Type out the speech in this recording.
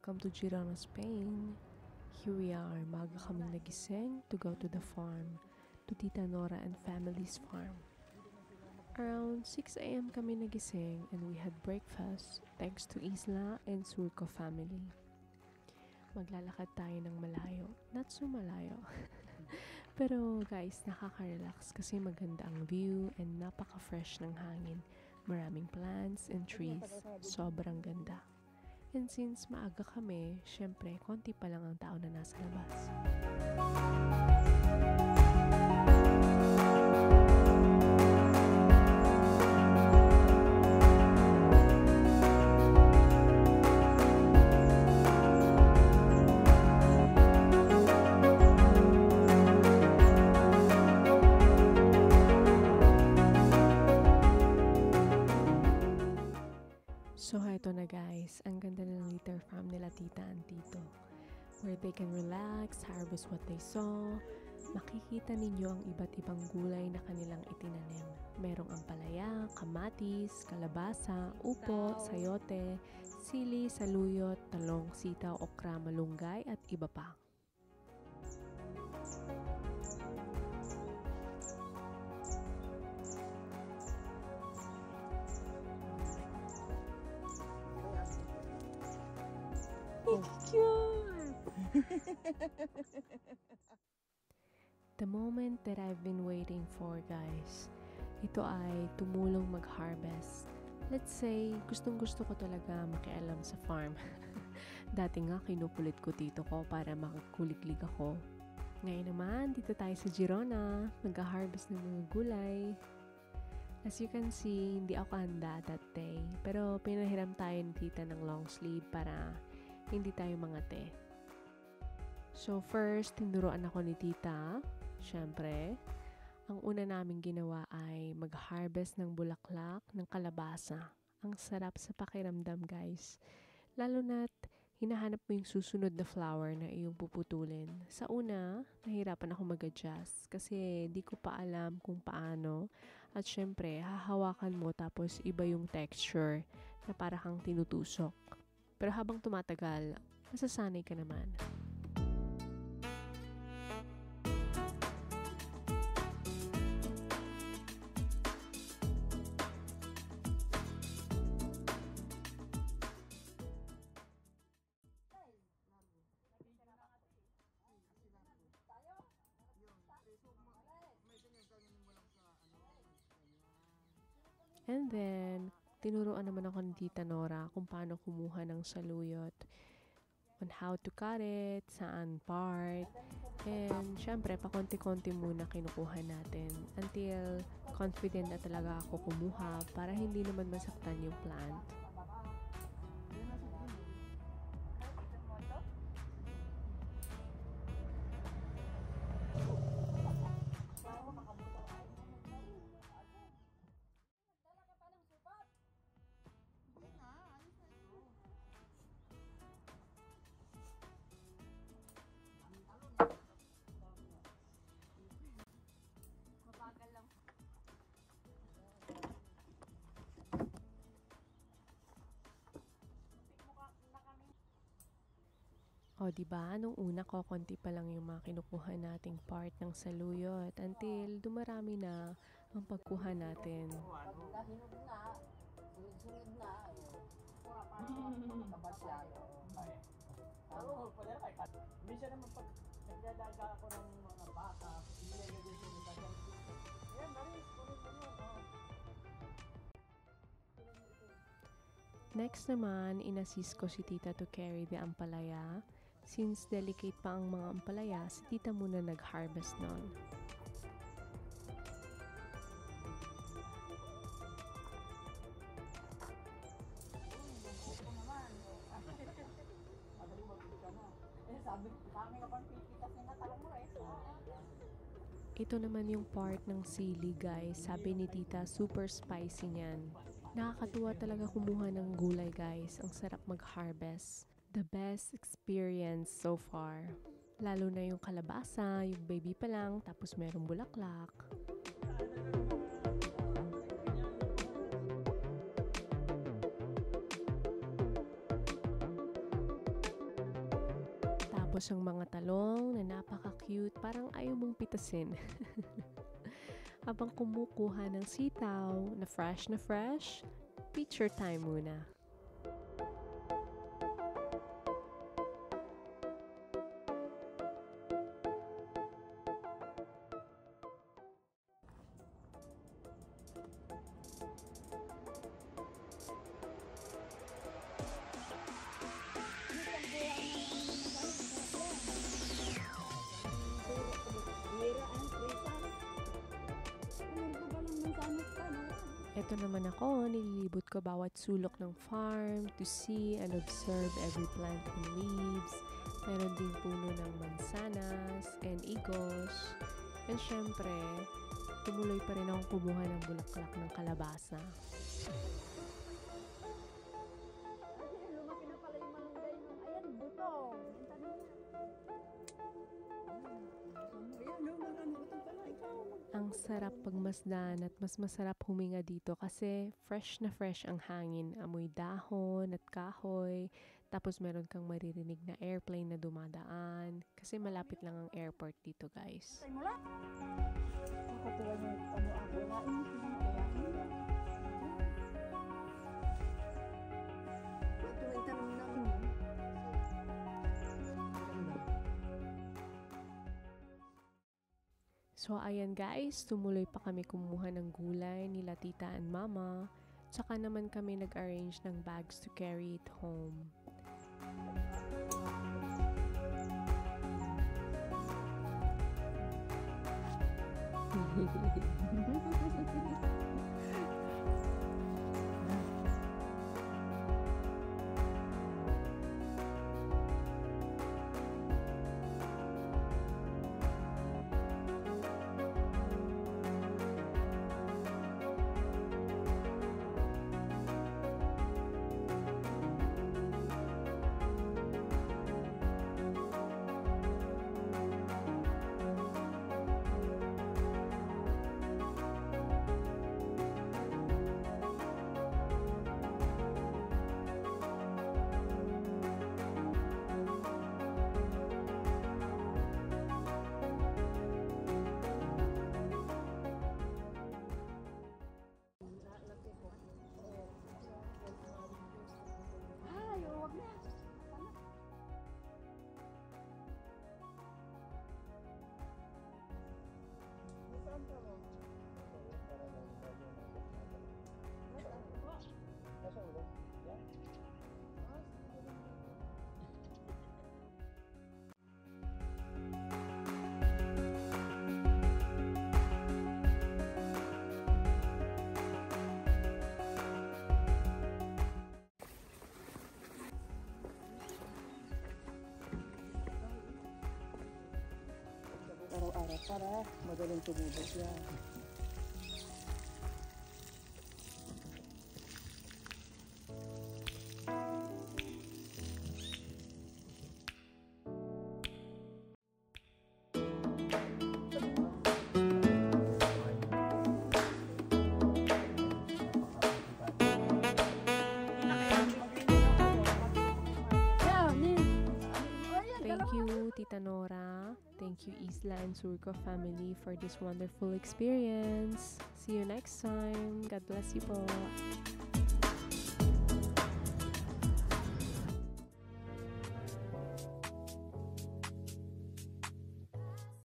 welcome to Girona, Spain. Here we are, maaga kaming nagising to go to the farm, to Tita Nora and family's farm. Around 6 a.m. kami nagising and we had breakfast thanks to Isla and Surco family. Maglalakad tayo ng malayo, not so malayo. Pero guys, nakaka-relax kasi maganda ang view and napaka-fresh ng hangin. Maraming plants and trees, sobrang ganda. And since maaga kami, syempre, konti pa lang ang tao na nasa labas. So, ito na guys, ang ganda ng litter farm nila tita and tito. Where they can relax, harvest what they saw. Makikita ninyo ang iba't ibang gulay na kanilang itinanim. Merong ampalaya, kamatis, kalabasa, upo, sayote, sili, saluyot, talong, sitaw, okra, malunggay at iba pa. Cute! The moment that I've been waiting for, guys. Ito ay tumulong mag-harvest. Let's say, gustong-gusto ko talaga makialam sa farm. Dati nga, kinukulit ko tito ko para makakuliklig ako. Ngayon naman, dito tayo sa Girona. Nag-harvest ng mga gulay. As you can see, hindi ako handa that day. Pero pinahiram tayo ni tita ng long sleeve para hindi tayo mangate. So first, tinuruan ako ni tita. Siyempre, ang una namin ginawa ay mag-harvest ng bulaklak ng kalabasa. Ang sarap sa pakiramdam, guys. Lalo na't hinahanap mo yung susunod na flower na iyong puputulin. Sa una, nahirapan ako mag-adjust kasi di ko pa alam kung paano. At syempre, hahawakan mo tapos iba yung texture na para kang tinutusok. Pero habang tumatagal, masasanay ka naman. And then, tinuruan naman ako ni Tita Nora kung paano kumuha ng saluyot, on how to cut it, saan part, and syempre, pakonti-konti muna kinukuha natin until confident na talaga ako kumuha para hindi naman masaktan yung plant. O, diba? Nung una ko, konti pa lang yung mga kinukuha nating part ng saluyot until dumarami na ang pagkuha natin. Next naman, inassist ko si tita to carry the ampalaya. Since delicate pa ang mga ampalaya, si tita muna nag-harvest nun. Ito naman yung part ng sili, guys. Sabi ni tita, super spicy niyan. Nakakatuwa talaga kumuha ng gulay, guys. Ang sarap mag-harvest. The best experience so far. Lalo na yung kalabasa, yung baby pa lang, tapos merong bulaklak. Tapos ang mga talong na napaka-cute, parang ayaw mong pitasin. Habang kumukuha ng sitaw na fresh, picture time muna. Ito naman ako, nililibot ko bawat sulok ng farm to see and observe every plant and leaves. Meron din puno ng mansanas and igos. And syempre, tumuloy pa rin akong kumuha ng bulaklak ng kalabasa. Lumaki na pala yung malunggay ng ayan, butong. Yung tanim niya. Ang sarap pagmasdan at mas masarap huminga dito kasi fresh na fresh ang hangin. Amoy dahon at kahoy. Tapos meron kang maririnig na airplane na dumadaan. Kasi malapit lang ang airport dito, guys. Tay mula. Nakatuwa niya yung ano-ano na ito yung tanong namin yun. So, ayan guys, tumuloy pa kami kumuha ng gulay nila tita and mama. Tsaka naman kami nag-arrange ng bags to carry it home. Araw-araw para madaling tumubos yan. Thank you, Tita Nora. Thank you, Isla and Surco family for this wonderful experience. See you next time. God bless you po.